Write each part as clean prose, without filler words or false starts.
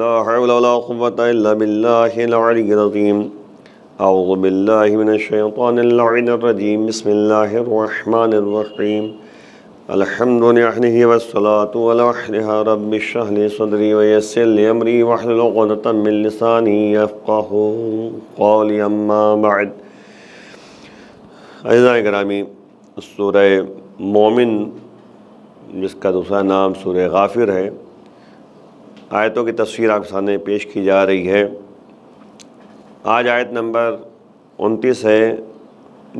لا حول ولا قوة إلا بالله العلي العظيم أعوذ بالله من الشيطان اللعين الرجيم بسم الله الرحمن الرحيم الحمد لله والصلاة على رب اشرح لي صدري ويسر لي أمري واحلل عقدة من لساني يفقهوا قولي أما بعد. اعزائي گرامی، سورہ مومن جس کا دوسرا نام سورہ غافر ہے، آیتوں کی تفسیر آپ کے سامنے پیش کی جا رہی ہے. آج آیت نمبر 29 ہے،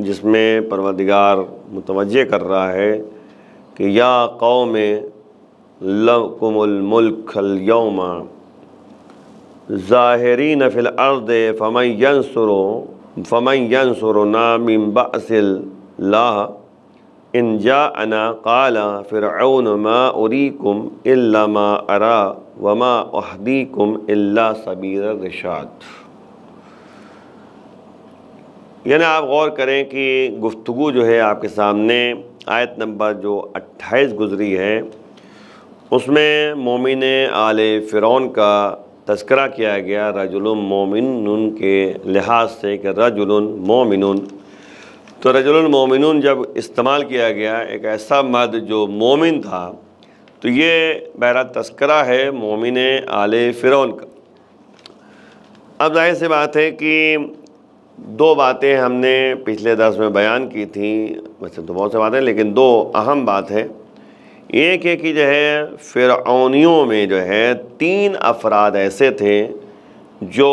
جس میں پروردگار متوجہ کر رہا ہے کہ یا قوم لکم الملک اليوم ظاہرین فی الارض فمن ینصرنا من بأس اللہ ان جاءنا قال فرعون ما اریکم الا ما ارا وما اہدیکم الا سبیل الرشاد. یعنی آپ غور کریں کہ گفتگو جو ہے آپ کے سامنے آیت نمبر جو 28 گزری ہے، اس میں مومن آل فرعون کا تذکرہ کیا گیا رجل مومن کے لحاظ سے کہ رجل مومن. تو رجل المومنون جب استعمال کیا گیا ایک ایسا مرد جو مومن تھا، تو یہ بہرحال تذکرہ ہے مومن آل فرعون کا. اب ظاہر سی بات ہے کہ دو باتیں ہم نے پچھلے درس میں بیان کی تھیں، ویسے تو بہت سے باتیں لیکن دو اہم بات ہے. ایک ہے کہ جو ہے فرعونیوں میں جو ہے 3 افراد ایسے تھے جو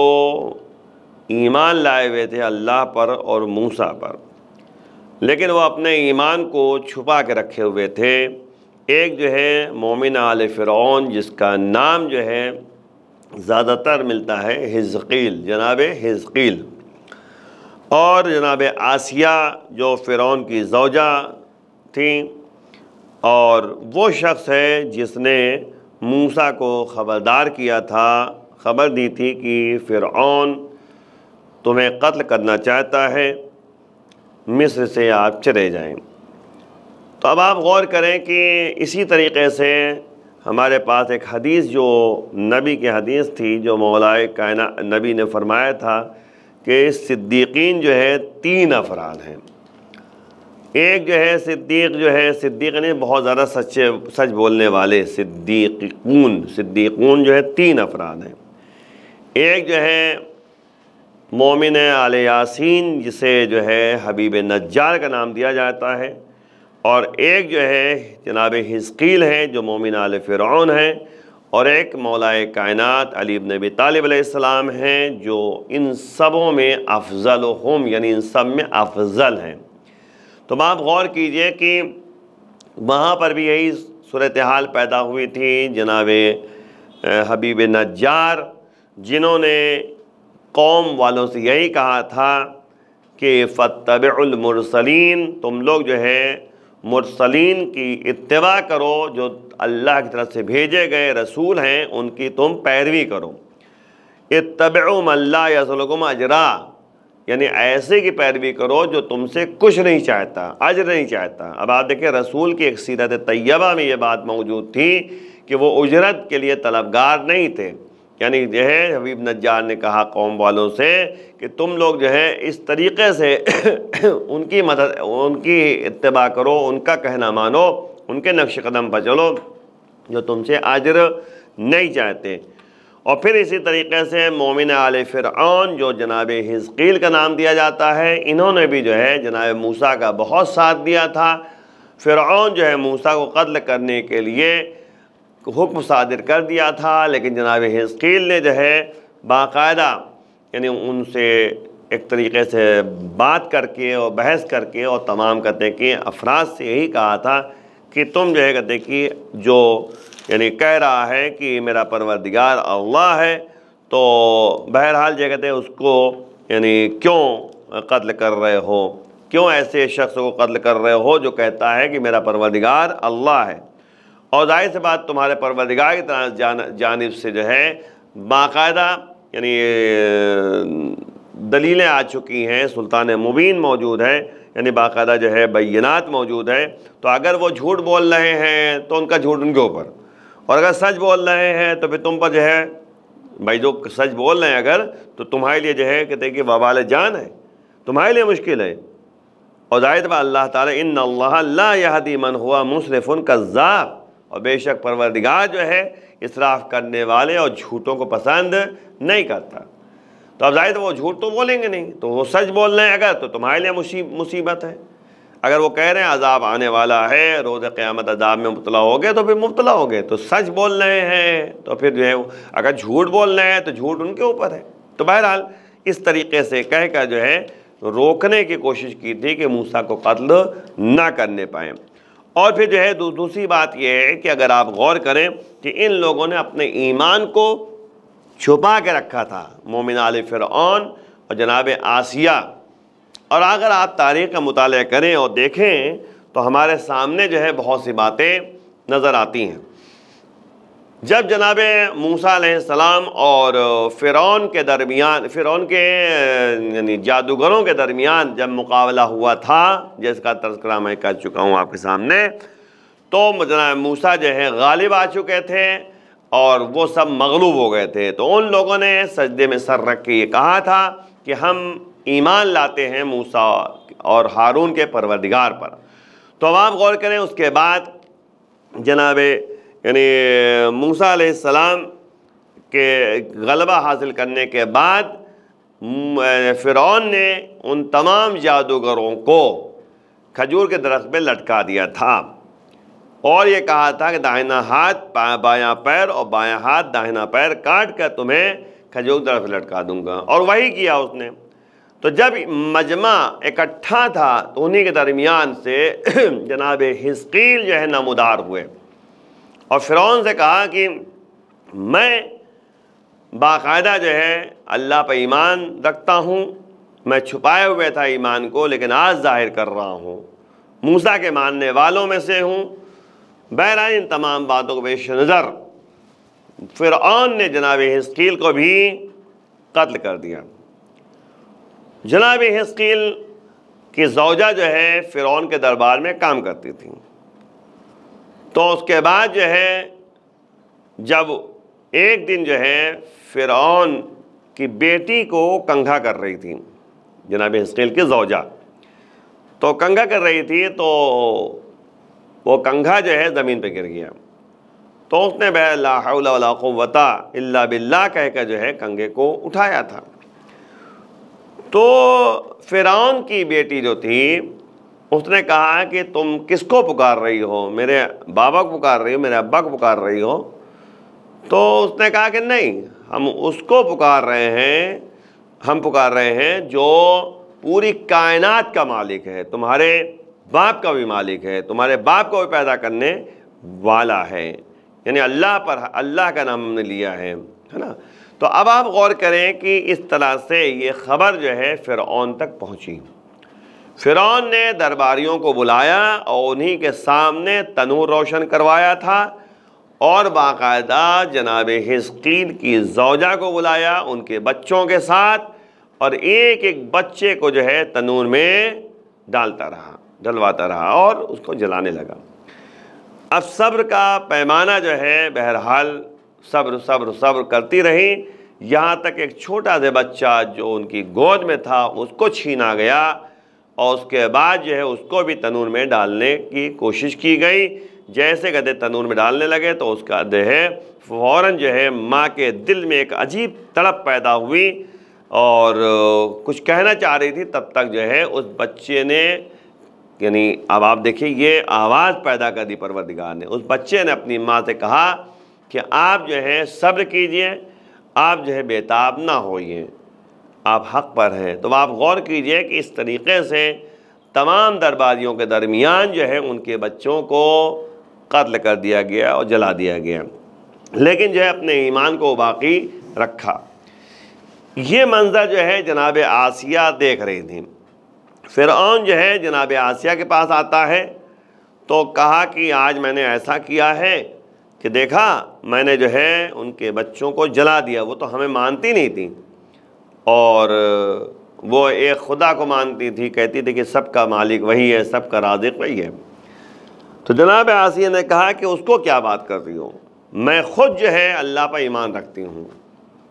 ایمان لائے ہوئے تھے اللہ پر اور موسیٰ پر، لیکن وہ اپنے ایمان کو چھپا کے رکھے ہوئے تھے. ایک جو ہے مومن آل فرعون جس کا نام جو ہے زیادہ تر ملتا ہے حزقیل، جناب حزقیل، اور جناب آسیہ جو فرعون کی زوجہ تھیں، اور وہ شخص ہے جس نے موسیٰ کو خبردار کیا تھا، خبر دی تھی کہ فرعون تمہیں قتل کرنا چاہتا ہے، مصر سے آپ چلے جائیں. تو اب آپ غور کریں کہ اسی طریقے سے ہمارے پاس ایک حدیث جو نبی کی حدیث تھی، جو مولائے کائنات نبی نے فرمایا تھا کہ صدیقین جو ہے 3 افراد ہیں. ایک جو ہے صدیق نہیں، بہت زیادہ سچ بولنے والے صدیقون جو ہے 3 افراد ہیں. ایک جو ہے مومن آل یاسین جسے جو ہے حبیب نجار کا نام دیا جاتا ہے، اور ایک جو ہے جناب حزقیل ہے جو مومن آل فرعون ہیں، اور ایک مولائے کائنات علی بن ابی طالب علیہ السلام ہیں جو ان سبوں میں افضلہم، یعنی ان سب میں افضل ہیں. تو آپ غور کیجئے کہ وہاں پر بھی یہی صورتحال پیدا ہوئی تھی. جناب حبیب نجار جنہوں نے قوم والوں سے یہی کہا تھا کہ فاتبعوا المرسلین، تم لوگ جو ہے مرسلین کی اتباع کرو، جو اللہ کی طرف سے بھیجے گئے رسول ہیں ان کی تم پیروی کرو. اتبعوا من لا یسألکم اجرا، یعنی ایسے کی پیروی کرو جو تم سے کچھ نہیں چاہتا، اجر نہیں چاہتا. اب آپ دیکھیں رسول کی ایک سیرت طیبہ میں یہ بات موجود تھی کہ وہ اجرت کے لیے طلبگار نہیں تھے. یعنی جو ہے حبیب نجار نے کہا قوم والوں سے کہ تم لوگ جو ہے اس طریقے سے ان کی مدد، ان کی اتباع کرو، ان کا کہنا مانو، ان کے نقش قدم پر چلو جو تم سے اجر نہیں چاہتے. اور پھر اسی طریقے سے مومن آل فرعون جو جناب حزقیل کا نام دیا جاتا ہے، انہوں نے بھی جو ہے جناب موسیٰ کا بہت ساتھ دیا تھا. فرعون جو ہے موسیٰ کو قتل کرنے کے لیے حکم صادر کر دیا تھا، لیکن جناب حزقیل نے جو ہے باقاعدہ یعنی ان سے ایک طریقے سے بات کر کے اور بحث کر کے اور تمام کہتے کہ افراد سے یہی کہا تھا کہ تم جو ہے کہتے کہ جو یعنی کہہ رہا ہے کہ میرا پروردگار اللہ ہے، تو بہرحال جو کہتے ہیں اس کو یعنی کیوں قتل کر رہے ہو، کیوں ایسے شخص کو قتل کر رہے ہو جو کہتا ہے کہ میرا پروردگار اللہ ہے. اور ظاہر سی بات تمہارے پروردگار کی طرف جانب سے جو ہے باقاعدہ یعنی دلیلیں آ چکی ہیں، سلطان مبین موجود ہے، یعنی باقاعدہ جو ہے بینات موجود ہے. تو اگر وہ جھوٹ بول رہے ہیں تو ان کا جھوٹ ان کے اوپر، اور اگر سچ بول رہے ہیں تو پھر تم پر جو ہے بھائی جو سچ بول رہے ہیں اگر تو تمہارے لیے جو ہے کہتے ہیں کہ وبال جان ہے، تمہارے لیے مشکل ہے۔ اور ظاہر بات اللہ تعالیٰ ان اللہ لا یہدی من ہوا مسرف کذاب، اور بے شک پروردگار جو ہے اسراف کرنے والے اور جھوٹوں کو پسند نہیں کرتا۔ تو اب ظاہر وہ جھوٹ تو بولیں گے نہیں، تو وہ سچ بول رہے ہیں اگر تو تمہارے لیے مصیبت ہے۔ اگر وہ کہہ رہے ہیں عذاب آنے والا ہے، روز قیامت عذاب میں مبتلا ہو گئے تو پھر مبتلا ہو گئے، تو سچ بول رہے ہیں تو پھر جو ہے اگر جھوٹ بول رہے ہیں تو جھوٹ ان کے اوپر ہے۔ تو بہرحال اس طریقے سے کہہ کر جو ہے روکنے کی کوشش کی تھی کہ موسیٰ کو قتل نہ کرنے پائیں۔ اور پھر جو ہے دوسری بات یہ ہے کہ اگر آپ غور کریں کہ ان لوگوں نے اپنے ایمان کو چھپا کے رکھا تھا، مومن آل فرعون اور جناب آسیہ۔ اور اگر آپ تاریخ کا مطالعہ کریں اور دیکھیں تو ہمارے سامنے جو ہے بہت سی باتیں نظر آتی ہیں۔ جب جناب موسیٰ علیہ السلام اور فرعون کے درمیان، فرعون کے یعنی جادوگروں کے درمیان جب مقابلہ ہوا تھا، جس کا تذکرہ میں کر چکا ہوں آپ کے سامنے، تو جناب موسیٰ جو ہے غالب آ چکے تھے اور وہ سب مغلوب ہو گئے تھے۔ تو ان لوگوں نے سجدے میں سر رکھ کے یہ کہا تھا کہ ہم ایمان لاتے ہیں موسیٰ اور ہارون کے پروردگار پر۔ تو اب آپ غور کریں، اس کے بعد جناب یعنی موسیٰ علیہ السلام کے غلبہ حاصل کرنے کے بعد فرعون نے ان تمام جادوگروں کو کھجور کے درخت پہ لٹکا دیا تھا اور یہ کہا تھا کہ داہنا ہاتھ بایاں پیر اور بایاں ہاتھ داہنا پیر کاٹ کر تمہیں کھجور کے درخت پہ لٹکا دوں گا، اور وہی کیا اس نے۔ تو جب مجمع اکٹھا تھا تو انہی کے درمیان سے جناب حزقیل جو ہے نمودار ہوئے اور فرعون سے کہا کہ میں باقاعدہ جو ہے اللہ پہ ایمان رکھتا ہوں، میں چھپائے ہوئے تھا ایمان کو لیکن آج ظاہر کر رہا ہوں، موسیٰ کے ماننے والوں میں سے ہوں۔ بہرحال ان تمام باتوں کو پیش نظر فرعون نے جناب حزقیل کو بھی قتل کر دیا۔ جناب حزقیل کی زوجہ جو ہے فرعون کے دربار میں کام کرتی تھی، تو اس کے بعد جو ہے جب ایک دن جو ہے فرعون کی بیٹی کو کنگھا کر رہی تھی، جناب حزقیل کی زوجہ تو کنگھا کر رہی تھی، تو وہ کنگھا جو ہے زمین پہ گر گیا، تو اس نے لا حول ولا قوت الا باللہ کہہ کر جو ہے کنگھے کو اٹھایا تھا۔ تو فرعون کی بیٹی جو تھی اس نے کہا کہ تم کس کو پکار رہی ہو؟ میرے بابا کو پکار رہی ہو، میرے ابا کو پکار رہی ہو؟ تو اس نے کہا کہ نہیں، ہم اس کو پکار رہے ہیں، ہم پکار رہے ہیں جو پوری کائنات کا مالک ہے، تمہارے باپ کا بھی مالک ہے، تمہارے باپ کو بھی پیدا کرنے والا ہے، یعنی اللہ پر اللہ کا نام ہم نے لیا ہے نا۔ تو اب آپ غور کریں کہ اس طرح سے یہ خبر جو ہے فرعون تک پہنچی۔ فرعون نے درباریوں کو بلایا اور انہی کے سامنے تنور روشن کروایا تھا، اور باقاعدہ جناب حزقیل کی زوجہ کو بلایا ان کے بچوں کے ساتھ، اور ایک ایک بچے کو جو ہے تنور میں ڈلواتا رہا اور اس کو جلانے لگا۔ اب صبر کا پیمانہ جو ہے بہرحال صبر کرتی رہی، یہاں تک ایک چھوٹا سا بچہ جو ان کی گود میں تھا اس کو چھینا گیا، اور اس کے بعد جو ہے اس کو بھی تنور میں ڈالنے کی کوشش کی گئی۔ جیسے گدے تنور میں ڈالنے لگے تو اس کا جو ہے فوراً جو ہے ماں کے دل میں ایک عجیب تڑپ پیدا ہوئی اور کچھ کہنا چاہ رہی تھی، تب تک جو ہے اس بچے نے، یعنی اب آپ دیکھیں یہ آواز پیدا کر دی پروردگار نے، اس بچے نے اپنی ماں سے کہا کہ آپ جو ہے صبر کیجئے، آپ جو ہے بیتاب نہ ہوئیے، آپ حق پر ہیں۔ تو آپ غور کیجئے کہ اس طریقے سے تمام درباریوں کے درمیان جو ہے ان کے بچوں کو قتل کر دیا گیا اور جلا دیا گیا، لیکن جو ہے اپنے ایمان کو باقی رکھا۔ یہ منظر جو ہے جناب آسیہ دیکھ رہی تھی۔ فرعون جو ہے جناب آسیہ کے پاس آتا ہے تو کہا کہ آج میں نے ایسا کیا ہے کہ دیکھا میں نے جو ہے ان کے بچوں کو جلا دیا، وہ تو ہمیں مانتی نہیں تھی اور وہ ایک خدا کو مانتی تھی، کہتی تھی کہ سب کا مالک وہی ہے، سب کا رازق وہی ہے۔ تو جناب آسیہ نے کہا کہ اس کو کیا بات کر رہی ہو، میں خود جو ہے اللہ پر ایمان رکھتی ہوں،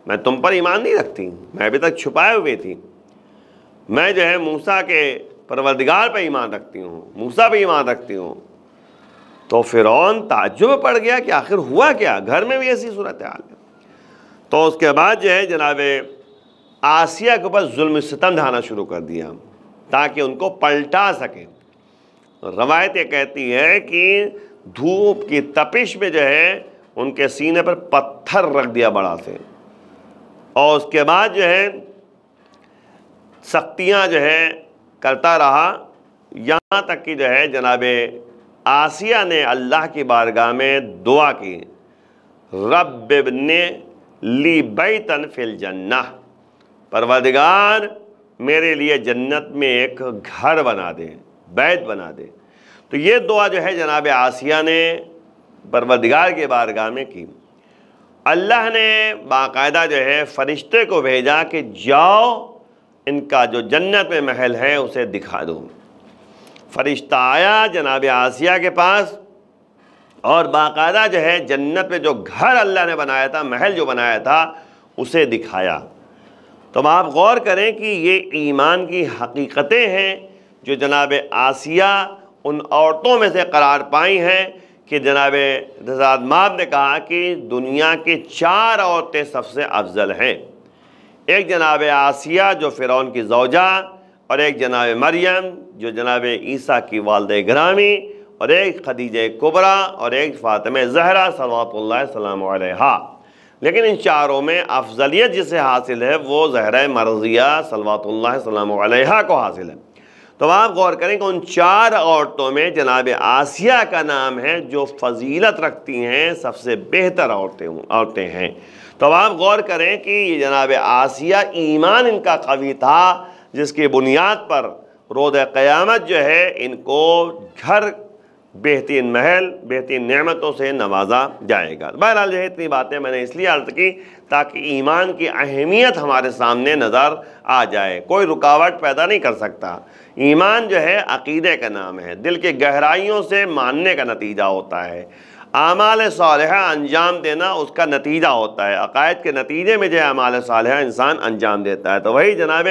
میں تم پر ایمان نہیں رکھتی، میں ابھی تک چھپائے ہوئے تھی، میں جو ہے موسیٰ کے پروردگار پہ ایمان رکھتی ہوں، موسیٰ پہ ایمان رکھتی ہوں۔ تو فرعون تعجب میں پڑ گیا کہ آخر ہوا کیا، گھر میں بھی ایسی صورتحال ہے۔ تو اس کے بعد جو ہے جناب آسیہ کے اوپر ظلم ستم ڈھانا شروع کر دیا تاکہ ان کو پلٹا سکے۔ روایت یہ کہتی ہے کہ دھوپ کی تپش میں جو ہے ان کے سینے پر پتھر رکھ دیا بڑا سے، اور اس کے بعد جو ہے سختیاں جو ہے کرتا رہا، یہاں تک کہ جو ہے جناب آسیہ نے اللہ کی بارگاہ میں دعا کی، رب ابن لی بیتن فی الجنہ، پروردگار میرے لیے جنت میں ایک گھر بنا دے، بیت بنا دے۔ تو یہ دعا جو ہے جناب آسیہ نے پروردگار کے بارگاہ میں کی۔ اللہ نے باقاعدہ جو ہے فرشتے کو بھیجا کہ جاؤ ان کا جو جنت میں محل ہے اسے دکھا دو۔ فرشتہ آیا جناب آسیہ کے پاس اور باقاعدہ جو ہے جنت میں جو گھر اللہ نے بنایا تھا، محل جو بنایا تھا، اسے دکھایا۔ تو آپ غور کریں کہ یہ ایمان کی حقیقتیں ہیں جو جناب آسیہ ان عورتوں میں سے قرار پائی ہیں کہ جناب رضا ماب نے کہا کہ دنیا کی 4 عورتیں سب سے افضل ہیں۔ ایک جناب آسیہ جو فرعون کی زوجہ، اور ایک جناب مریم جو جناب عیسیٰ کی والدہ گرامی، اور ایک خدیجہ کبریٰ، اور ایک فاطمہ زہرا صلوات اللہ السلام علیہا۔ لیکن ان چاروں میں افضلیت جسے حاصل ہے وہ زہرہ مرضیہ صلوات اللہ السلام علیہا کو حاصل ہے۔ تو آپ غور کریں کہ ان 4 عورتوں میں جناب آسیہ کا نام ہے جو فضیلت رکھتی ہیں، سب سے بہتر عورتیں ہیں۔ تو آپ غور کریں کہ یہ جناب آسیہ ایمان ان کا قوی تھا، جس کی بنیاد پر روز قیامت جو ہے ان کو گھر، بہترین محل، بہترین نعمتوں سے نوازا جائے گا۔ بہرحال جو ہے اتنی باتیں میں نے اس لیے عرض کی تاکہ ایمان کی اہمیت ہمارے سامنے نظر آ جائے۔ کوئی رکاوٹ پیدا نہیں کر سکتا۔ ایمان جو ہے عقیدے کا نام ہے، دل کے گہرائیوں سے ماننے کا نتیجہ ہوتا ہے۔ اعمال صالحہ انجام دینا اس کا نتیجہ ہوتا ہے، عقائد کے نتیجے میں جو ہے اعمال صالحہ انسان انجام دیتا ہے۔ تو وہی جناب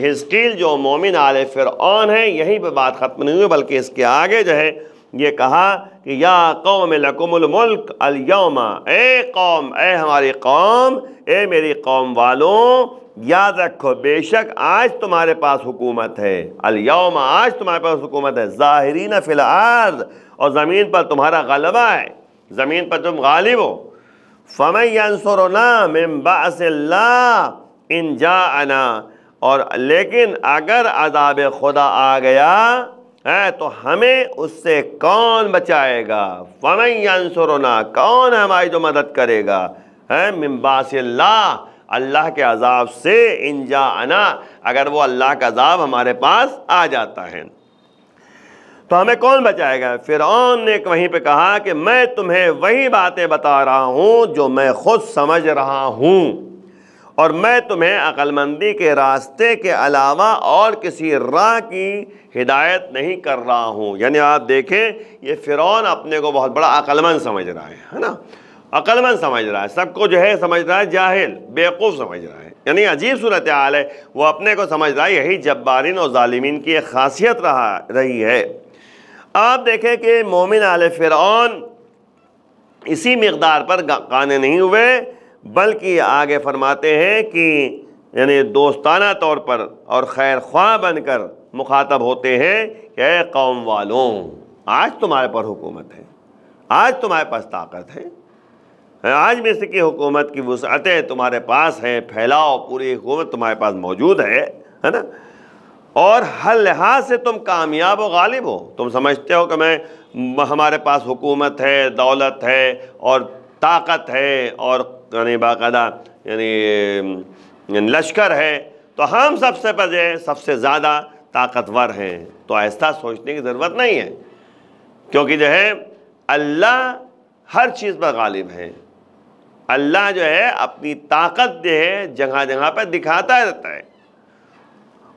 حزقیل جو مومن آل فرعون ہے، یہیں پہ بات ختم نہیں ہوئی، بلکہ اس کے آگے جو ہے یہ کہا کہ یا قوم لکم الملک اليوم، اے قوم، اے ہماری قوم، اے میری قوم والوں، یاد رکھو بے شک آج تمہارے پاس حکومت ہے، الیوم، آج تمہارے پاس حکومت ہے، ظاہرین فی الارض، اور زمین پر تمہارا غلبہ ہے، زمین پر تم غالب ہو۔ فمن ینصرنا من بعث اللہ ان جاءنا، اور لیکن اگر عذاب خدا آ گیا ہے تو ہمیں اس سے کون بچائے گا؟ فمن ینصرنا، کون ہے ہماری جو مدد کرے گا من بعث اللہ، اللہ کے عذاب سے، ان جاءنا، اگر وہ اللہ کا عذاب ہمارے پاس آ جاتا ہے تو ہمیں کون بچائے گا؟ فرعون نے وہیں پہ کہا کہ میں تمہیں وہی باتیں بتا رہا ہوں جو میں خود سمجھ رہا ہوں، اور میں تمہیں عقل مندی کے راستے کے علاوہ اور کسی راہ کی ہدایت نہیں کر رہا ہوں۔ یعنی آپ دیکھیں یہ فرعون اپنے کو بہت بڑا عقل مند سمجھ رہا ہے نا، عقل مند سمجھ رہا ہے، سب کو جو ہے سمجھ رہا ہے جاہل، بیوقوف سمجھ رہا ہے، یعنی عجیب صورتحال ہے، وہ اپنے کو سمجھ رہا ہے۔ یہی جبارین اور ظالمین کی ایک خاصیت رہی ہے۔ آپ دیکھیں کہ مومن آل فرعون اسی مقدار پر قانے نہیں ہوئے، بلکہ آگے فرماتے ہیں کہ یعنی دوستانہ طور پر اور خیر خواہ بن کر مخاطب ہوتے ہیں کہ اے قوم والوں، آج تمہارے پر حکومت ہے، آج تمہارے پاس طاقت ہے، آج مصر کی حکومت کی وسعتیں تمہارے پاس ہیں، پھیلاؤ، پوری حکومت تمہارے پاس موجود ہے نا، اور ہر لحاظ سے تم کامیاب و غالب ہو۔ تم سمجھتے ہو کہ ہمارے پاس حکومت ہے، دولت ہے اور طاقت ہے اور یعنی باقاعدہ یعنی لشکر ہے، تو ہم سب سے زیادہ طاقتور ہیں۔ تو ایسا سوچنے کی ضرورت نہیں ہے، کیونکہ جو ہے اللہ ہر چیز پر غالب ہے۔ اللہ جو ہے اپنی طاقت جو ہے جگہ جگہ پہ دکھاتا رہتا ہے،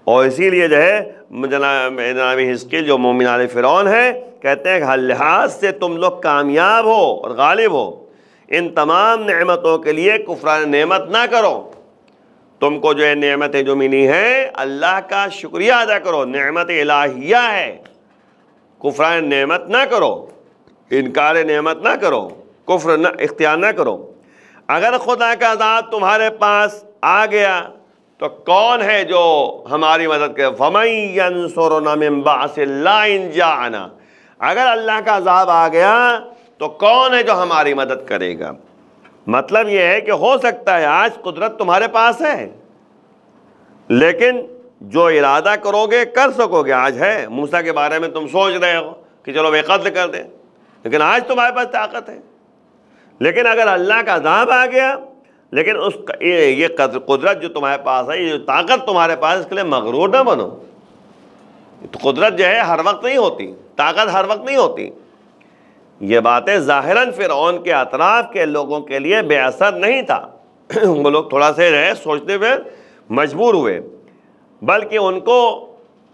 اور اسی لیے جو ہے جناب حزقیل جو مومن آل فرعون ہے کہتے ہیں کہ ہر لحاظ سے تم لوگ کامیاب ہو اور غالب ہو۔ ان تمام نعمتوں کے لیے کفران نعمت نہ کرو. تم کو جو ہے نعمتیں جو ملی ہیں اللہ کا شکریہ ادا کرو، نعمت الہیہ ہے. کفران نعمت نہ کرو، انکار نعمت نہ کرو، کفر نہ اختیار نہ کرو. اگر خدا کا عذاب تمہارے پاس آ گیا تو کون ہے جو ہماری مدد کرے؟ فَمَن يَنصُرُنَا مِن بَأْسِ اللَّهِ إِن جَاءَنَا. اگر اللہ کا عذاب آ گیا تو کون ہے جو ہماری مدد کرے گا؟ مطلب یہ ہے کہ ہو سکتا ہے آج قدرت تمہارے پاس ہے لیکن جو ارادہ کرو گے کر سکو گے. آج ہے موسیٰ کے بارے میں تم سوچ رہے ہو کہ چلو وہ قتل کر دیں، لیکن آج تمہارے پاس طاقت ہے. لیکن اگر اللہ کا عذاب آ گیا، لیکن یہ قدرت جو تمہارے پاس ہے، یہ جو طاقت تمہارے پاس، اس کے لیے مغرور نہ بنو. قدرت جو ہے ہر وقت نہیں ہوتی، طاقت ہر وقت نہیں ہوتی. یہ باتیں ظاہراً فرعون کے اطراف کے لوگوں کے لیے بے اثر نہیں تھا. وہ لوگ تھوڑا سے رہے سوچنے پہ مجبور ہوئے، بلکہ ان کو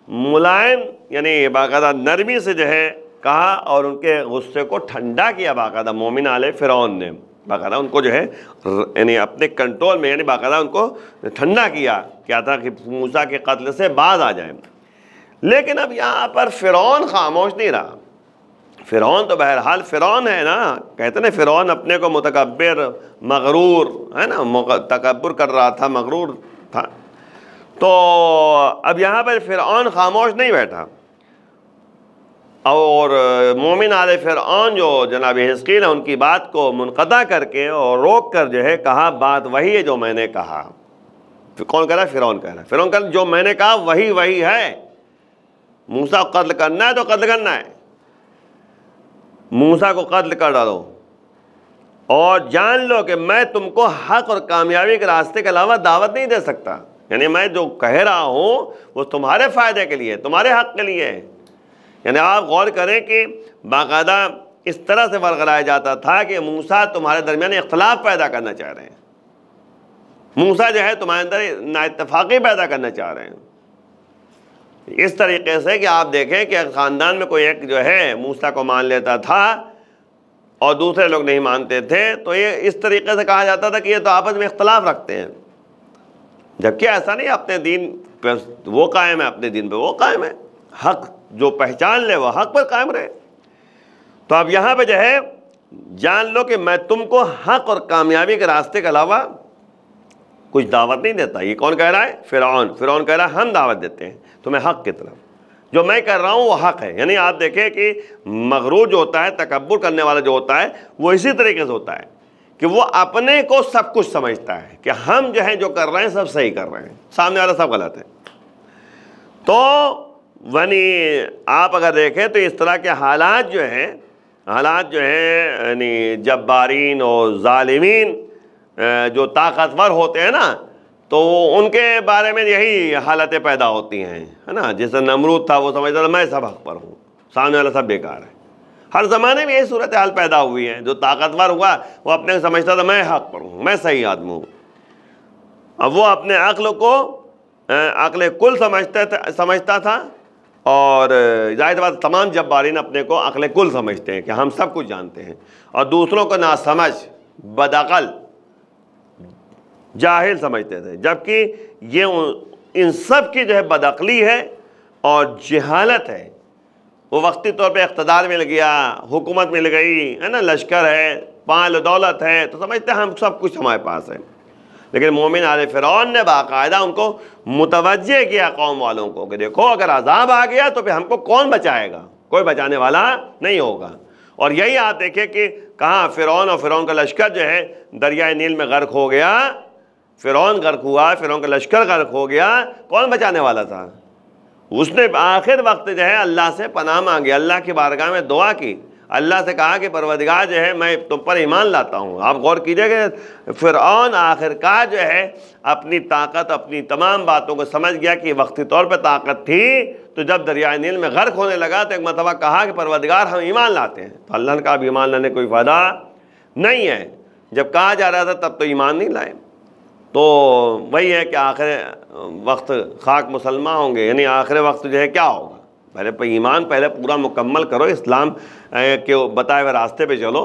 ملائم یعنی باقاعدہ نرمی سے جو ہے کہا اور ان کے غصے کو ٹھنڈا کیا. باقاعدہ مومن آل فرعون نے باقاعدہ ان کو جو ہے یعنی اپنے کنٹرول میں یعنی باقاعدہ ان کو ٹھنڈا کیا تھا کہ موسیٰ کے قتل سے باز آ جائیں. لیکن اب یہاں پر فرعون خاموش نہیں رہا. فرعون تو بہرحال فرعون ہے نا، کہتے ہیں فرعون اپنے کو متکبر مغرور ہے نا، تکبر کر رہا تھا، مغرور تھا. تو اب یہاں پر فرعون خاموش نہیں بیٹھا، اور مومن آل فرعون جو جناب حزقیل ہے ان کی بات کو منقطع کر کے اور روک کر جو ہے کہا بات وہی ہے جو میں نے کہا. کون کہہ رہا ہے؟ فرعون کہہ رہا ہے. فرعون کہہ رہا ہے جو میں نے کہا وہی ہے. موسیٰ کو قتل کرنا ہے تو قتل کرنا ہے، موسیٰ کو قتل کر ڈالو، اور جان لو کہ میں تم کو حق اور کامیابی کے راستے کے علاوہ دعوت نہیں دے سکتا. یعنی میں جو کہہ رہا ہوں وہ تمہارے فائدے کے لیے، تمہارے حق کے لیے ہے. یعنی آپ غور کریں کہ باقاعدہ اس طرح سے ورغلایا جاتا تھا کہ موسیٰ تمہارے درمیان اختلاف پیدا کرنا چاہ رہے ہیں، موسیٰ جو ہے تمہارے اندر نااتفاقی پیدا کرنا چاہ رہے ہیں. اس طریقے سے کہ آپ دیکھیں کہ خاندان میں کوئی ایک جو ہے موسیٰ کو مان لیتا تھا اور دوسرے لوگ نہیں مانتے تھے، تو یہ اس طریقے سے کہا جاتا تھا کہ یہ تو آپس میں اختلاف رکھتے ہیں. جبکہ ایسا نہیں، اپنے دین پہ وہ قائم ہے، اپنے دین پہ وہ قائم ہے. حق جو پہچان لے وہ حق پر قائم رہے. تو اب یہاں پہ جو ہے جان لو کہ میں تم کو حق اور کامیابی کے راستے کے علاوہ کچھ دعوت نہیں دیتا. یہ کون کہہ رہا ہے؟ فرعون. فرعون کہہ رہا ہے ہم دعوت دیتے ہیں تمہیں حق کی طرف، جو میں کر رہا ہوں وہ حق ہے. یعنی آپ دیکھیں کہ مغرور جو ہوتا ہے، تکبر کرنے والا جو ہوتا ہے، وہ اسی طریقے سے ہوتا ہے کہ وہ اپنے کو سب کچھ سمجھتا ہے کہ ہم جو ہیں جو کر رہے ہیں سب صحیح کر رہے ہیں، سامنے والا سب غلط ہے. تو آپ اگر دیکھیں تو اس طرح کے حالات جو ہیں یعنی جبارین اور ظالمین جو طاقتور ہوتے ہیں نا، تو ان کے بارے میں یہی حالتیں پیدا ہوتی ہیں ہے نا. جیسے نمرود تھا، وہ سمجھتا تھا میں سب حق پر ہوں، سامنے والا سب بیکار ہے. ہر زمانے میں یہی صورتحال پیدا ہوئی ہے. جو طاقتور ہوا وہ اپنے سمجھتا تھا میں حق پر ہوں، میں صحیح آدمی ہوں. اب وہ اپنے عقل کو عقل کل سمجھتا تھا، اور ظاہر بات تمام جبارین اپنے کو عقل کل سمجھتے ہیں کہ ہم سب کچھ جانتے ہیں، اور دوسروں کو ناسمجھ، بدعقل، جاہل سمجھتے تھے. جبکہ یہ ان سب کی جو ہے بدعقلی ہے اور جہالت ہے. وہ وقتی طور پہ اقتدار مل گیا، حکومت مل گئی ہے نا، لشکر ہے، مال و دولت ہے، تو سمجھتے ہیں ہم سب کچھ ہمارے پاس ہے. لیکن مومن آل فرعون نے باقاعدہ ان کو متوجہ کیا قوم والوں کو کہ دیکھو اگر عذاب آ گیا تو پھر ہم کو کون بچائے گا؟ کوئی بچانے والا نہیں ہوگا. اور یہی آپ دیکھیں کہ کہاں فرعون اور فرعون کا لشکر جو ہے دریائے نیل میں غرق ہو گیا. فرعون غرق ہوا، فرعون کا لشکر غرق ہو گیا، کون بچانے والا تھا؟ اس نے آخر وقت جو ہے اللہ سے پناہ مانگی، اللہ کی بارگاہ میں دعا کی، اللہ سے کہا کہ پروردگار جو ہے میں تم پر ایمان لاتا ہوں. آپ غور کیجئے کہ فرعون آخر کار جو ہے اپنی طاقت، اپنی تمام باتوں کو سمجھ گیا کہ وقتی طور پہ طاقت تھی، تو جب دریائے نیل میں غرق ہونے لگا تو ایک مرتبہ کہا کہ پروردگار ہم ایمان لاتے ہیں. تو اللہ نے کہا اب ایمان لانے کوئی فائدہ نہیں ہے. جب کہا جا رہا تھا تب تو ایمان نہیں لائے. تو وہی ہے کہ آخر وقت خاک مسلمہ ہوں گے، یعنی آخر وقت جو ہے کیا ہوگا؟ پہلے ایمان پہلے پورا مکمل کرو، اسلام کے بتائے ہوئے راستے پہ چلو،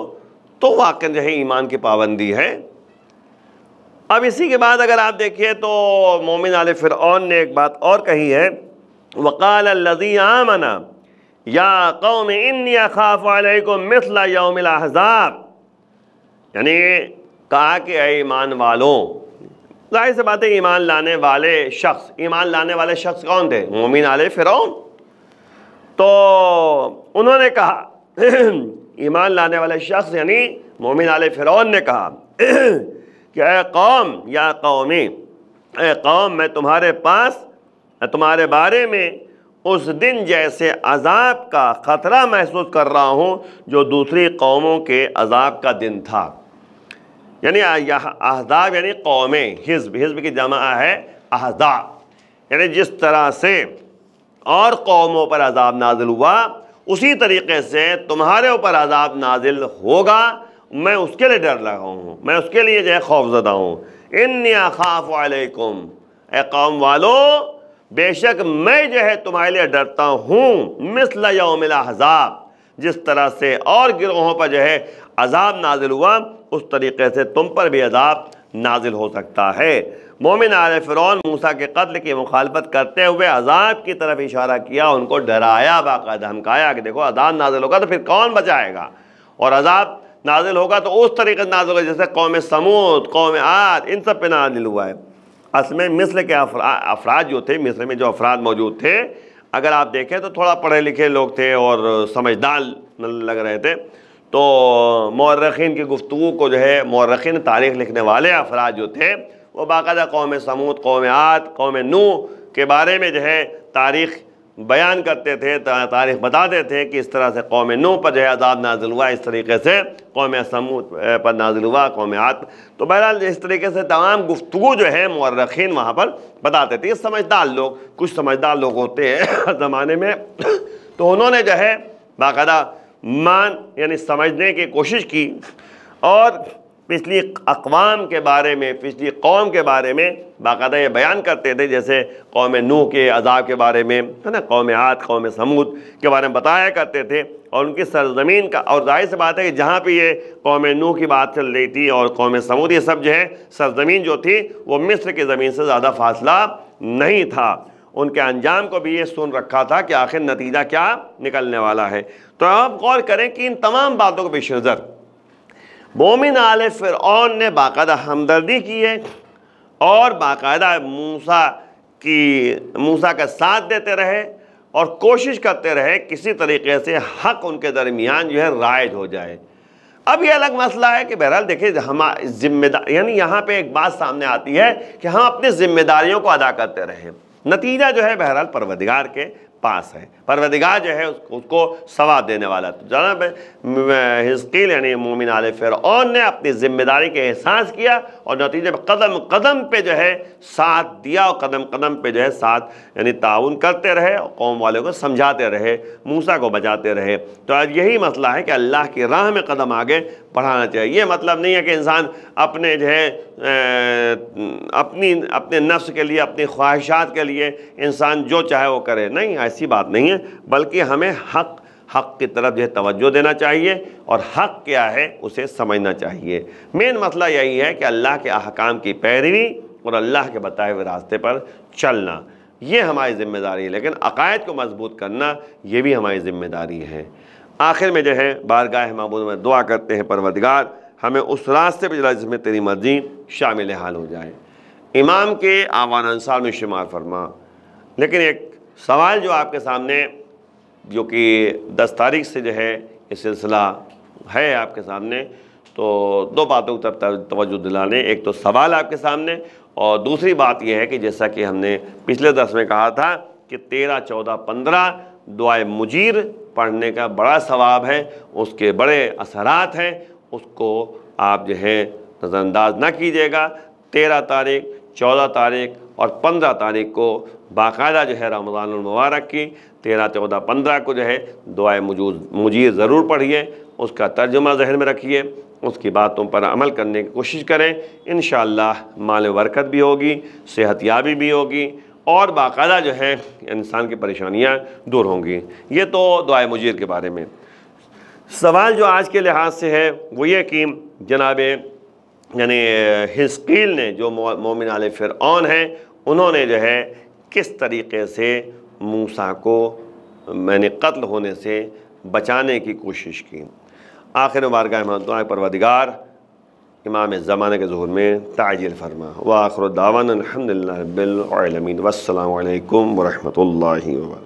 تو واقعی جو ہے ایمان کی پابندی ہے۔ اب اسی کے بعد اگر آپ دیکھیے تو مومن آل فرعون نے ایک بات اور کہی ہے، وقال الذی آمن یا قوم انی اخاف علیکم مثل یوم الاحزاب، یعنی کہا کہ اے ایمان والوں، ظاہر سی بات ہے ایمان لانے والے شخص کون تھے؟ مومن آل فرعون۔ تو انہوں نے کہا ایمان لانے والے شخص یعنی مومن آل فرعون نے کہا کہ اے قوم، یا قومی، اے قوم، میں تمہارے بارے میں اس دن جیسے عذاب کا خطرہ محسوس کر رہا ہوں جو دوسری قوموں کے عذاب کا دن تھا۔ یعنی احزاب یعنی قومیں، حزب کی جمع ہے احزاب، یعنی جس طرح سے اور قوموں پر عذاب نازل ہوا اسی طریقے سے تمہارے اوپر عذاب نازل ہوگا، میں اس کے لیے ڈر لگا ہوں، میں اس کے لیے جو ہے خوف زدہ ہوں۔ انی اخاف علیکم، اے قوم والو، بے شک میں جو ہے تمہارے لیے ڈرتا ہوں، مثل یوم الاحزاب، جس طرح سے اور گروہوں پر جو ہے عذاب نازل ہوا اس طریقے سے تم پر بھی عذاب نازل ہو سکتا ہے۔ مومن آل فرعون موسیٰ کے قتل کی مخالفت کرتے ہوئے عذاب کی طرف اشارہ کیا، ان کو ڈرایا، باقاعدہ دھمکایا کہ دیکھو عذاب نازل ہوگا تو پھر کون بچائے گا، اور عذاب نازل ہوگا تو اس طریقے سے نازل ہوگا جیسے قوم سمود، قوم عاد، ان سب پہ نازل ہوا ہے۔ اصل میں مصر کے افراد جو تھے، مصر میں جو افراد موجود تھے، اگر آپ دیکھیں تو تھوڑا پڑھے لکھے لوگ تھے اور سمجھدار لگ رہے تھے، تو مورخین کی گفتگو کو جو ہے مورخین تاریخ لکھنے والے افراد جو تھے وہ باقاعدہ قوم سمود، قوم عاد، قوم نوح کے بارے میں جو ہے تاریخ بیان کرتے تھے، تاریخ بتاتے تھے کہ اس طرح سے قوم نوح پر جو ہے عذاب نازل ہوا، اس طریقے سے قوم سمود پر نازل ہوا، قوم عاد۔ تو بہرحال اس طریقے سے تمام گفتگو جو ہے مورخین وہاں پر بتاتے تھے۔ یہ سمجھدار لوگ، کچھ سمجھدار لوگ ہوتے ہیں ہر زمانے میں، تو انہوں نے جو ہے باقاعدہ یعنی سمجھنے کی کوشش کی اور پچھلی اقوام کے بارے میں، پچھلی قوم کے بارے میں باقاعدہ یہ بیان کرتے تھے، جیسے قوم نوح کے عذاب کے بارے میں ہے نا، قوم عاد، قوم سمود کے بارے میں بتایا کرتے تھے، اور ان کی سرزمین کا، اور ظاہر سی بات ہے کہ جہاں پہ یہ قوم نوح کی بات چل رہی تھی اور قوم سمود، یہ سب جو ہے سرزمین جو تھی وہ مصر کی زمین سے زیادہ فاصلہ نہیں تھا۔ ان کے انجام کو بھی یہ سن رکھا تھا کہ آخر نتیجہ کیا نکلنے والا ہے۔ تو آپ غور کریں کہ ان تمام باتوں کو پیش نظر مومن آل فرعون نے باقاعدہ ہمدردی کی ہے اور باقاعدہ موسیٰ کا ساتھ دیتے رہے اور کوشش کرتے رہے کسی طریقے سے حق ان کے درمیان جو ہے رائج ہو جائے۔ اب یہ الگ مسئلہ ہے کہ بہرحال دیکھیں ذمہ دار، یعنی یہاں پہ ایک بات سامنے آتی ہے کہ ہم اپنی ذمہ داریوں کو ادا کرتے رہیں، نتیجہ جو ہے بہرحال پروردگار کے پاس ہے، پروردگار جو ہے اس کو ثواب دینے والا۔ تو جناب حزقیل یعنی مومن آل فرعون نے اپنی ذمہ داری کے احساس کیا اور نتیجے پہ قدم قدم پہ جو ہے ساتھ دیا، اور قدم قدم پہ جو ہے ساتھ یعنی تعاون کرتے رہے اور قوم والوں کو سمجھاتے رہے، موسیٰ کو بچاتے رہے۔ تو آج یہی مسئلہ ہے کہ اللہ کی راہ میں قدم آگے بڑھانا چاہیے۔ یہ مطلب نہیں ہے کہ انسان اپنے جو ہے اپنے نفس کے لیے، اپنی خواہشات کے لیے انسان جو چاہے وہ کرے، نہیں، ایسی بات نہیں ہے، بلکہ ہمیں حق کی طرف جو ہے توجہ دینا چاہیے اور حق کیا ہے اسے سمجھنا چاہیے۔ مین مسئلہ یہی ہے کہ اللہ کے احکام کی پیروی اور اللہ کے بتائے ہوئے راستے پر چلنا، یہ ہماری ذمہ داری ہے، لیکن عقائد کو مضبوط کرنا یہ بھی ہماری ذمہ داری ہے۔ آخر میں جو ہے بارگاہ معبود میں دعا کرتے ہیں، پروردگار ہمیں اس راستے پہ چلا جس میں تیری مرضی شامل حال ہو جائے، امام کے آوان انصار میں شمار فرما۔ لیکن ایک سوال جو آپ کے سامنے، جو کہ 10 تاریخ سے جو ہے یہ سلسلہ ہے آپ کے سامنے، تو دو باتوں کی طرف توجہ دلانے، ایک تو سوال آپ کے سامنے، اور دوسری بات یہ ہے کہ جیسا کہ ہم نے پچھلے درس میں کہا تھا کہ 13، 14، 15 دعائے مجیر پڑھنے کا بڑا ثواب ہے، اس کے بڑے اثرات ہیں، اس کو آپ جو ہے نظر انداز نہ کیجیے گا۔ 13 تاریخ، 14 تاریخ اور 15 تاریخ کو باقاعدہ جو ہے رمضان المبارک کی 13، 14، 15 کو جو ہے دعائے مجیر ضرور پڑھیے، اس کا ترجمہ ذہن میں رکھیے، اس کی باتوں پر عمل کرنے کی کوشش کریں، انشاءاللہ مال و برکت بھی ہوگی، صحت یابی بھی ہوگی، اور باقاعدہ جو ہے انسان کی پریشانیاں دور ہوں گی۔ یہ تو دعائے مجیر کے بارے میں۔ سوال جو آج کے لحاظ سے ہے وہ یہ کہ جناب یعنی حزقیل نے جو مومن آل فرعون ہیں انہوں نے جو ہے کس طریقے سے موسیٰ کو قتل ہونے سے بچانے کی کوشش کی۔ آخر بارگاہ میں دعا پروردگار امام زمانہ کے ظہور میں تعجیل فرما۔ وآخر دعوانا الحمدللہ رب العالمین، والسلام علیکم ورحمۃ اللہ وبرکاتہ۔